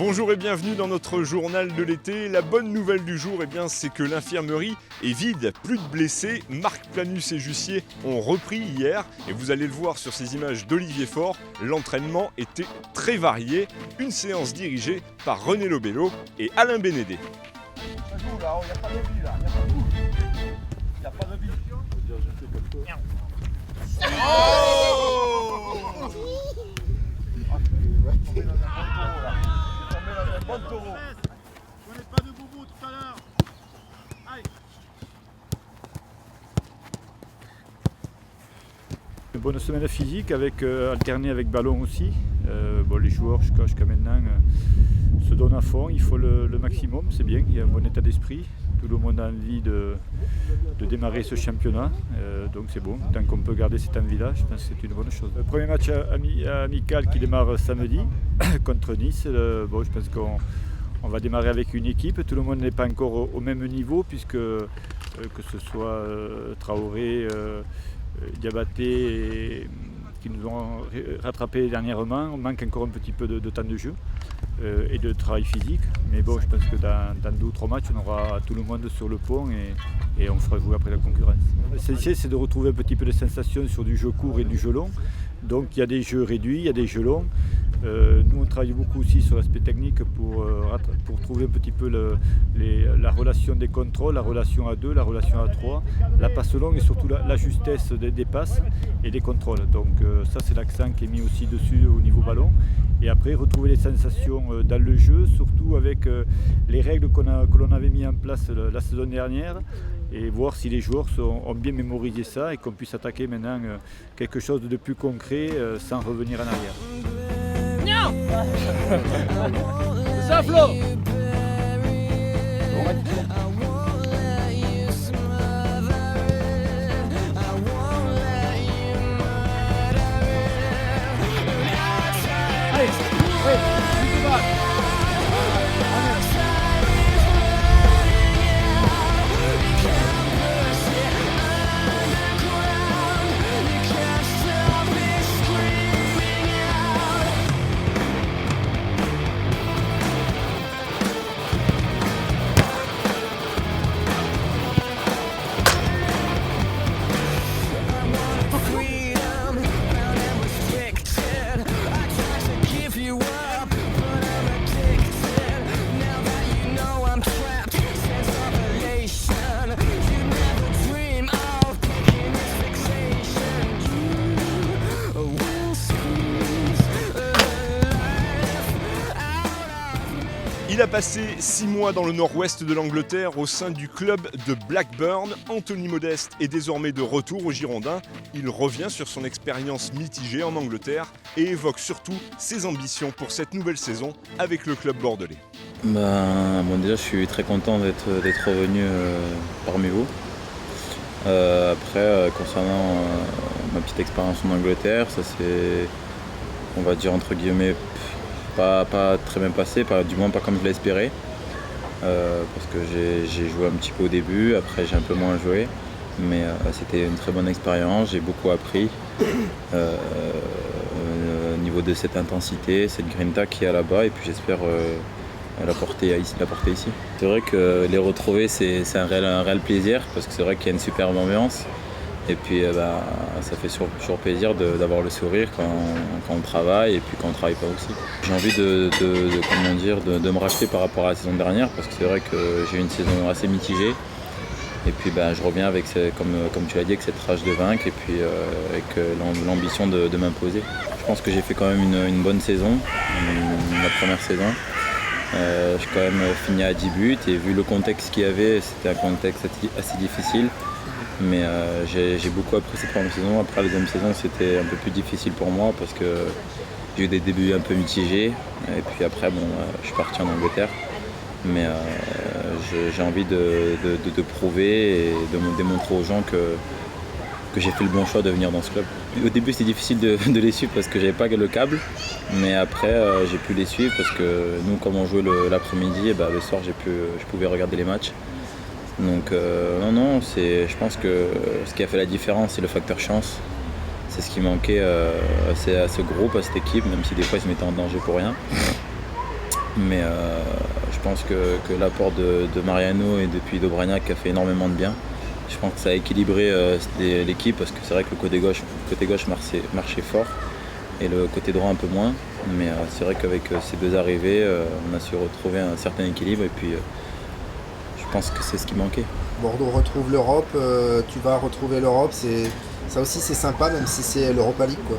Bonjour et bienvenue dans notre journal de l'été. La bonne nouvelle du jour, c'est que l'infirmerie est vide, plus de blessés. Marc Planus et Jussier ont repris hier et vous allez le voir sur ces images d'Olivier Faure, l'entraînement était très varié. Une séance dirigée par René Lobello et Alain Bénédé. Ça joue là, il n'y a pas de vie là, il n'y a pas de vie. Il n'y a pas de vie. Bon taureau. On n'est pas de boubou tout à l'heure. Aïe. Une bonne semaine physique alternée avec ballon aussi. Les joueurs jusqu'à maintenant se donnent à fond, il faut le maximum, c'est bien, il y a un bon état d'esprit. Tout le monde a envie de démarrer ce championnat, donc c'est bon. Tant qu'on peut garder cette envie-là, je pense que c'est une bonne chose. Le premier match amical qui démarre samedi contre Nice, je pense qu'on va démarrer avec une équipe. Tout le monde n'est pas encore au même niveau puisque que ce soit Traoré, Diabaté qui nous ont rattrapé dernièrement, on manque encore un petit peu de temps de jeu et de travail physique. Mais je pense que dans 2 ou 3 matchs, on aura tout le monde sur le pont et on fera jouer après la concurrence. L'essentiel, c'est de retrouver un petit peu de sensations sur du jeu court et du jeu long. Donc il y a des jeux réduits, il y a des jeux longs. Nous on travaille beaucoup aussi sur l'aspect technique pour trouver un petit peu la relation des contrôles, la relation à 2, la relation à 3, la passe longue et surtout la justesse des passes et des contrôles. Donc ça c'est l'accent qui est mis aussi dessus au niveau ballon. Et après retrouver les sensations dans le jeu, surtout avec les règles que l'on avait mis en place la saison dernière et voir si les joueurs ont bien mémorisé ça et qu'on puisse attaquer maintenant quelque chose de plus concret sans revenir en arrière. C'est ça Flo. Il a passé 6 mois dans le nord-ouest de l'Angleterre au sein du club de Blackburn. Anthony Modeste est désormais de retour aux Girondins. Il revient sur son expérience mitigée en Angleterre et évoque surtout ses ambitions pour cette nouvelle saison avec le club bordelais. Déjà, je suis très content d'être revenu parmi vous. Après, concernant ma petite expérience en Angleterre, ça s'est, on va dire entre guillemets, pas très bien passé, du moins pas comme je l'espérais, parce que j'ai joué un petit peu au début, après j'ai un peu moins joué, mais c'était une très bonne expérience, j'ai beaucoup appris au niveau de cette intensité, cette grinta qu'il y a là-bas, et puis j'espère l'apporter ici. C'est vrai que les retrouver c'est un réel plaisir, parce que c'est vrai qu'il y a une superbe ambiance. Et puis ça fait toujours plaisir d'avoir le sourire quand on travaille et puis quand on ne travaille pas aussi. J'ai envie de me racheter par rapport à la saison dernière, parce que c'est vrai que j'ai eu une saison assez mitigée. Et puis je reviens avec, comme tu l'as dit, avec cette rage de vaincre et puis avec l'ambition de m'imposer. Je pense que j'ai fait quand même une bonne saison, ma première saison. J'ai quand même fini à 10 buts et vu le contexte qu'il y avait, c'était un contexte assez difficile. Mais j'ai beaucoup appris cette première saison. Après la deuxième saison, c'était un peu plus difficile pour moi parce que j'ai eu des débuts un peu mitigés. Et puis après, je suis parti en Angleterre. Mais j'ai envie de prouver et de démontrer aux gens que j'ai fait le bon choix de venir dans ce club. Au début, c'était difficile de les suivre parce que j'avais pas le câble. Mais après, j'ai pu les suivre parce que nous, comme on jouait l'après-midi, le soir, je pouvais regarder les matchs. Donc je pense que ce qui a fait la différence, c'est le facteur chance. C'est ce qui manquait à ce groupe, à cette équipe, même si des fois ils se mettaient en danger pour rien. Mais je pense que l'apport de Mariano et depuis d'Obraniak a fait énormément de bien. Je pense que ça a équilibré l'équipe parce que c'est vrai que le côté gauche marchait fort et le côté droit un peu moins. Mais c'est vrai qu'avec ces deux arrivées, on a su retrouver un certain équilibre et puis je pense que c'est ce qui manquait. Bordeaux retrouve l'Europe, tu vas retrouver l'Europe, ça aussi c'est sympa même si c'est l'Europa League quoi.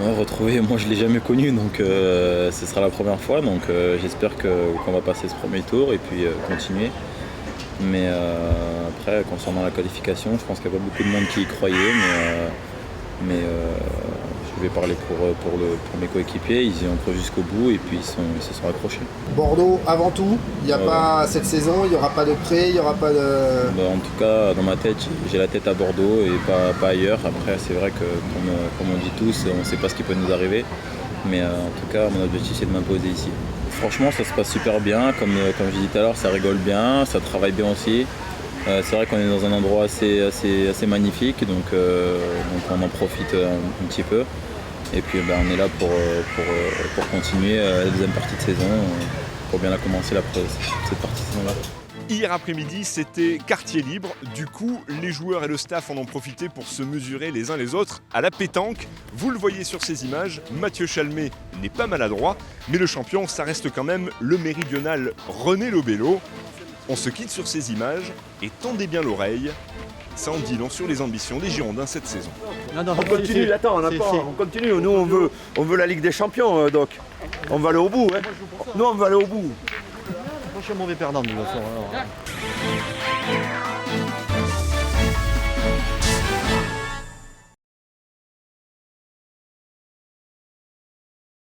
Ouais, retrouver, moi je ne l'ai jamais connu donc ce sera la première fois donc j'espère qu'on va passer ce premier tour et puis continuer. Mais après concernant la qualification, je pense qu'il n'y a pas beaucoup de monde qui y croyait mais je vais parler pour mes coéquipiers, ils y ont cru jusqu'au bout et puis ils se sont accrochés. Bordeaux avant tout, il n'y a pas cette saison, il n'y aura pas de prêt, il n'y aura pas de... En tout cas dans ma tête j'ai la tête à Bordeaux et pas ailleurs. Après c'est vrai que comme on dit tous, on ne sait pas ce qui peut nous arriver. Mais en tout cas mon objectif c'est de m'imposer ici. Franchement ça se passe super bien, comme je disais tout à l'heure, ça rigole bien, ça travaille bien aussi. C'est vrai qu'on est dans un endroit assez magnifique, donc on en profite un petit peu. Et puis on est là pour continuer la deuxième partie de saison, pour bien la commencer cette partie de saison-là. Hier après-midi, c'était quartier libre. Du coup, les joueurs et le staff en ont profité pour se mesurer les uns les autres à la pétanque. Vous le voyez sur ces images, Mathieu Chalmé n'est pas maladroit, mais le champion, ça reste quand même le méridional René Lobello. On se quitte sur ces images et tendez bien l'oreille. Ça en dit long sur les ambitions des Girondins cette saison. On continue, attends, on continue. Nous, on veut la Ligue des Champions, Doc. On va aller au bout. Hein. Nous, on va aller au bout. Je suis un mauvais perdant de toute façon. Alors.